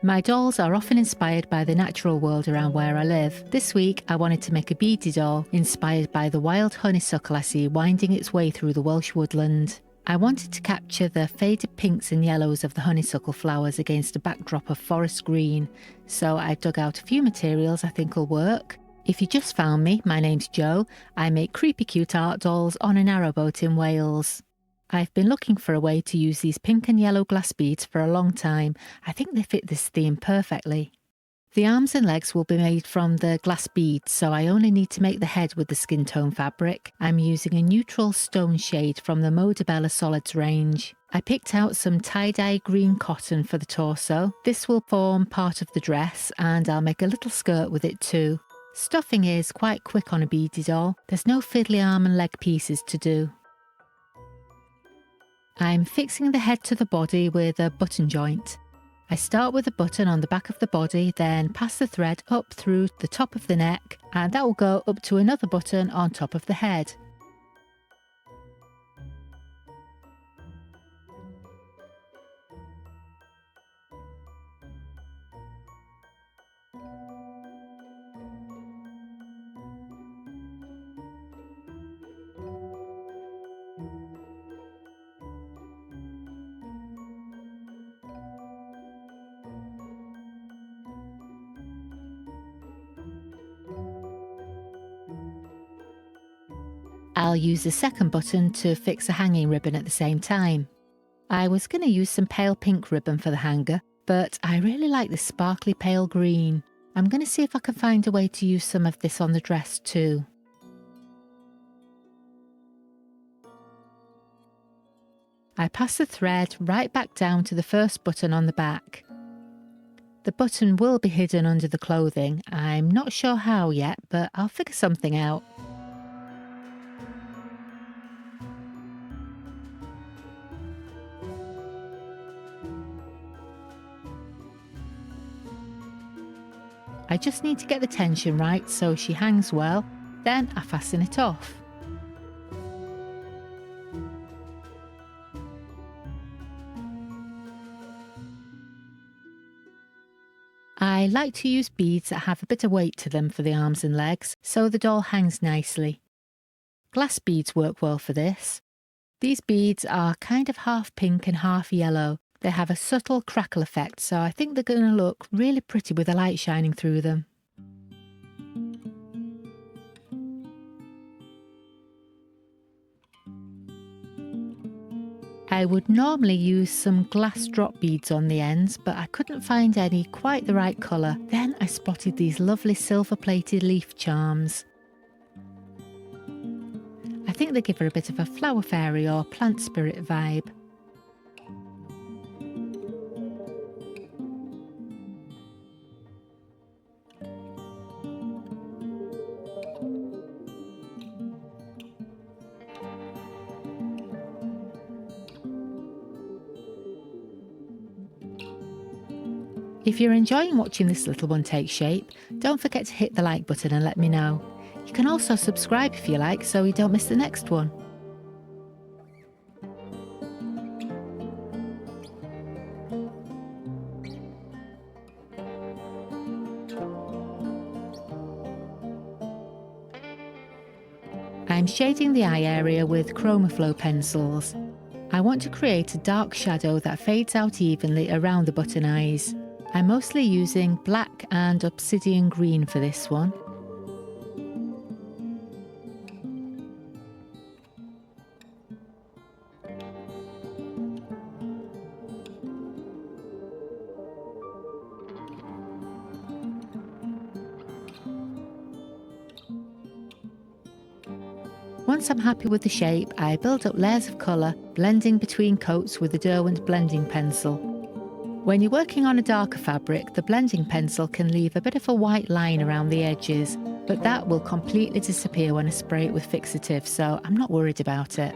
My dolls are often inspired by the natural world around where I live. This week I wanted to make a beady doll inspired by the wild honeysuckle I see winding its way through the Welsh woodland. I wanted to capture the faded pinks and yellows of the honeysuckle flowers against a backdrop of forest green, so I dug out a few materials I think will work. If you just found me, my name's Jo. I make creepy cute art dolls on a narrowboat in Wales. I've been looking for a way to use these pink and yellow glass beads for a long time. I think they fit this theme perfectly. The arms and legs will be made from the glass beads, so I only need to make the head with the skin tone fabric. I'm using a neutral stone shade from the Modabella Solids range. I picked out some tie-dye green cotton for the torso. This will form part of the dress, and I'll make a little skirt with it too. Stuffing is quite quick on a beady doll. There's no fiddly arm and leg pieces to do. I'm fixing the head to the body with a button joint. I start with a button on the back of the body, then pass the thread up through the top of the neck, and that will go up to another button on top of the head. I'll use the second button to fix a hanging ribbon at the same time. I was going to use some pale pink ribbon for the hanger, but I really like this sparkly pale green. I'm going to see if I can find a way to use some of this on the dress too. I pass the thread right back down to the first button on the back. The button will be hidden under the clothing. I'm not sure how yet, but I'll figure something out. I just need to get the tension right so she hangs well, then I fasten it off. I like to use beads that have a bit of weight to them for the arms and legs, so the doll hangs nicely. Glass beads work well for this. These beads are kind of half pink and half yellow. They have a subtle crackle effect, so I think they're going to look really pretty with the light shining through them. I would normally use some glass drop beads on the ends, but I couldn't find any quite the right colour. Then I spotted these lovely silver-plated leaf charms. I think they give her a bit of a flower fairy or plant spirit vibe. If you're enjoying watching this little one take shape, don't forget to hit the like button and let me know. You can also subscribe if you like so you don't miss the next one. I'm shading the eye area with ChromaFlow pencils. I want to create a dark shadow that fades out evenly around the button eyes. I'm mostly using black and obsidian green for this one. Once I'm happy with the shape, I build up layers of colour, blending between coats with the Derwent blending pencil. When you're working on a darker fabric, the blending pencil can leave a bit of a white line around the edges, but that will completely disappear when I spray it with fixative, so I'm not worried about it.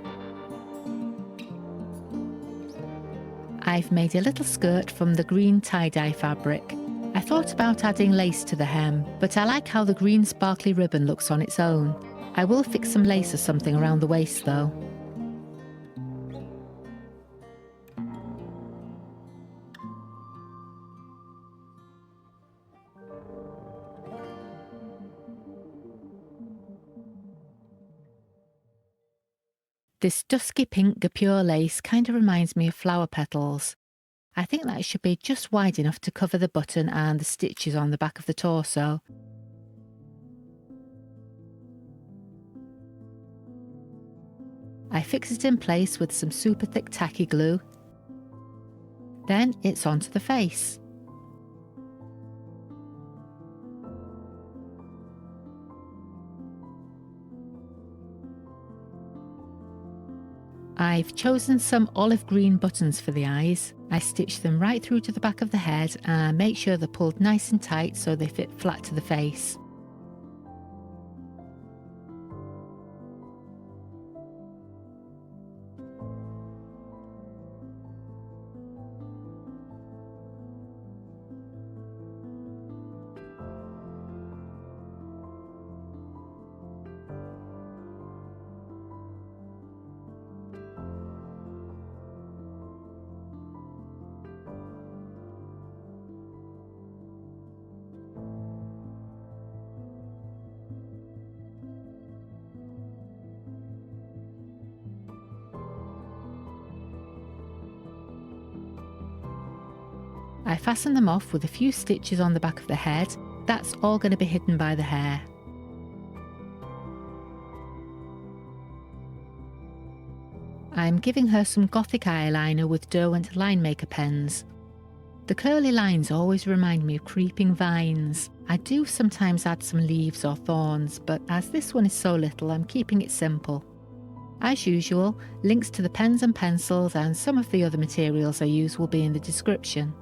I've made a little skirt from the green tie-dye fabric. I thought about adding lace to the hem, but I like how the green sparkly ribbon looks on its own. I will fix some lace or something around the waist though. This dusky pink guipure lace kind of reminds me of flower petals. I think that should be just wide enough to cover the button and the stitches on the back of the torso. I fix it in place with some super thick tacky glue. Then it's onto the face. I've chosen some olive green buttons for the eyes. I stitch them right through to the back of the head and make sure they're pulled nice and tight so they fit flat to the face. I fasten them off with a few stitches on the back of the head. That's all going to be hidden by the hair. I'm giving her some gothic eyeliner with Derwent line maker pens. The curly lines always remind me of creeping vines. I do sometimes add some leaves or thorns, but as this one is so little, I'm keeping it simple. As usual, links to the pens and pencils and some of the other materials I use will be in the description.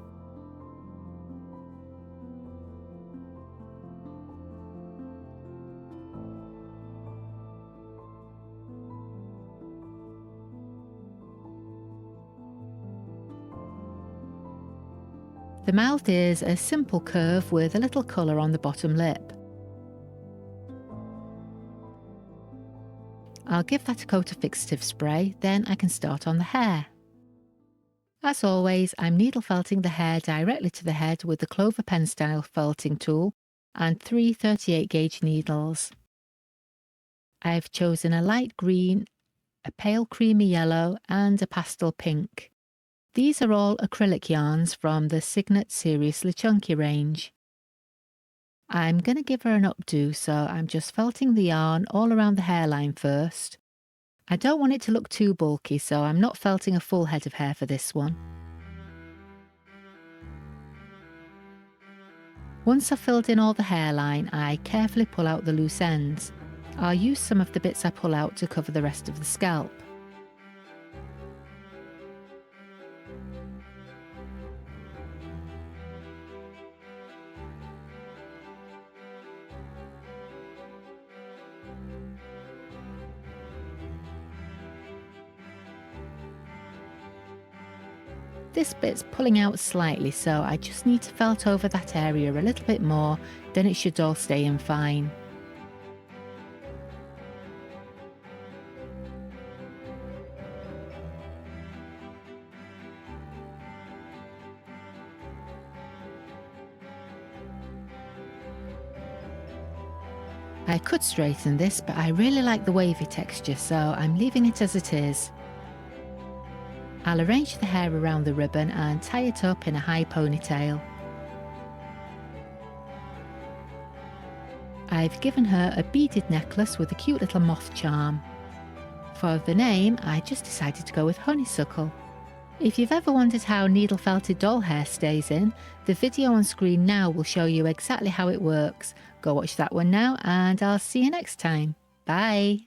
The mouth is a simple curve with a little colour on the bottom lip. I'll give that a coat of fixative spray, then I can start on the hair. As always, I'm needle felting the hair directly to the head with the Clover pen style felting tool and 3 38 gauge needles. I've chosen a light green, a pale creamy yellow and a pastel pink. These are all acrylic yarns from the Signet Seriously Chunky range. I'm going to give her an updo, so I'm just felting the yarn all around the hairline first. I don't want it to look too bulky, so I'm not felting a full head of hair for this one. Once I've filled in all the hairline, I carefully pull out the loose ends. I'll use some of the bits I pull out to cover the rest of the scalp. This bit's pulling out slightly, so I just need to felt over that area a little bit more, then it should all stay in fine. I could straighten this, but I really like the wavy texture, so I'm leaving it as it is. I'll arrange the hair around the ribbon and tie it up in a high ponytail. I've given her a beaded necklace with a cute little moth charm. For the name, I just decided to go with Honeysuckle. If you've ever wondered how needle felted doll hair stays in, the video on screen now will show you exactly how it works. Go watch that one now and I'll see you next time. Bye!